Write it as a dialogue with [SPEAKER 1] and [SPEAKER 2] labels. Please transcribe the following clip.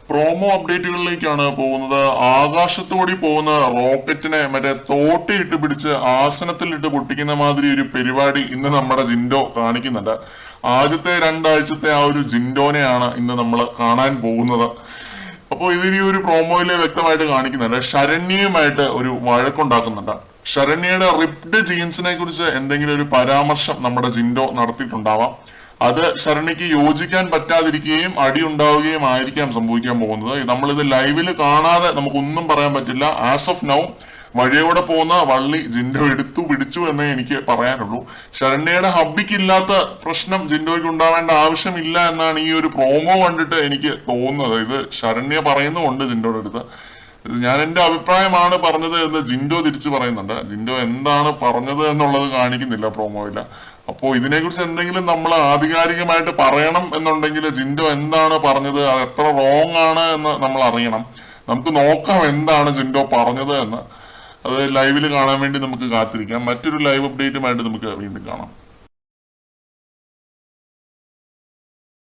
[SPEAKER 1] Promo അപ്ഡേറ്റുകളിലേക്കാണ് പോകുന്നത്. ആകാശത്തോടി പോകുന്ന റോക്കറ്റിനെ മറ്റേ തോട്ടിയിട്ട് പിടിച്ച് ആസനത്തിലിട്ട് പൊട്ടിക്കുന്ന മാതിരി ഒരു പരിപാടി ഇന്ന് നമ്മുടെ ജിൻഡോ കാണിക്കുന്നുണ്ട്. ആദ്യത്തെ 2 ആഴ്ചത്തെ ആ ഒരു ജിൻഡോനെയാണ് ഇന്ന് നമ്മൾ കാണാൻ പോകുന്നത്. അപ്പോൾ ഇതിന് ഒരു പ്രോമോയില് വ്യക്തമായിട്ട് കാണിക്കുന്നുണ്ട്. ശരണ്യയുമായിട്ട് ഒരു വഴക്കുണ്ടാക്കുന്നുണ്ട്. ശരണ്യയുടെ റിപ്ഡ് ജീൻസിനെ കുറിച്ച് എന്തെങ്കിലും ഒരു പരാമർശം നമ്മുടെ ജിൻഡോ നടത്തിയിട്ടുണ്ടാവാം. അത് ശരണ്യക്ക് യോജിക്കാൻ പറ്റാതിരിക്കുകയും അടി ഉണ്ടാവുകയും ആയിരിക്കാം സംഭവിക്കാൻ പോകുന്നത്. നമ്മളിത് ലൈവില് കാണാതെ നമുക്കൊന്നും പറയാൻ പറ്റില്ല. ആസ് ഓഫ് നൗ വഴിയോടെ പോകുന്ന വള്ളി ജിൻഡോ എടുത്തു പിടിച്ചു എന്നേ എനിക്ക് പറയാനുള്ളൂ. ശരണ്യയുടെ ഹബ്ബിക്കില്ലാത്ത പ്രശ്നം ജിൻഡോയ്ക്ക് ഉണ്ടാവേണ്ട ആവശ്യമില്ല എന്നാണ് ഈ ഒരു പ്രോമോ കണ്ടിട്ട് എനിക്ക് തോന്നുന്നത്. ഇത് ശരണ്യ പറയുന്നുമുണ്ട് ജിൻഡോയുടെ അടുത്ത്. ഞാൻ എന്റെ അഭിപ്രായമാണ് പറഞ്ഞത് എന്ന് ജിൻഡോ തിരിച്ചു പറയുന്നുണ്ട്. ജിൻഡോ എന്താണ് പറഞ്ഞത് എന്നുള്ളത് കാണിക്കുന്നില്ല പ്രോമോയില്. അപ്പോൾ ഇതിനെക്കുറിച്ച് എന്തെങ്കിലും നമ്മൾ ആധികാരികമായിട്ട് പറയണം എന്നുണ്ടെങ്കിൽ ജിൻഡോ എന്താണ് പറഞ്ഞത്, അത് എത്ര റോങ് ആണ് എന്ന് നമ്മൾ അറിയണം. നമുക്ക് നോക്കാം എന്താണ് ജിൻഡോ പറഞ്ഞത് എന്ന്. അത് ലൈവിൽ കാണാൻ വേണ്ടി നമുക്ക് കാത്തിരിക്കാം. മറ്റൊരു ലൈവ് അപ്ഡേറ്റുമായിട്ട് നമുക്ക് വീണ്ടും കാണാം.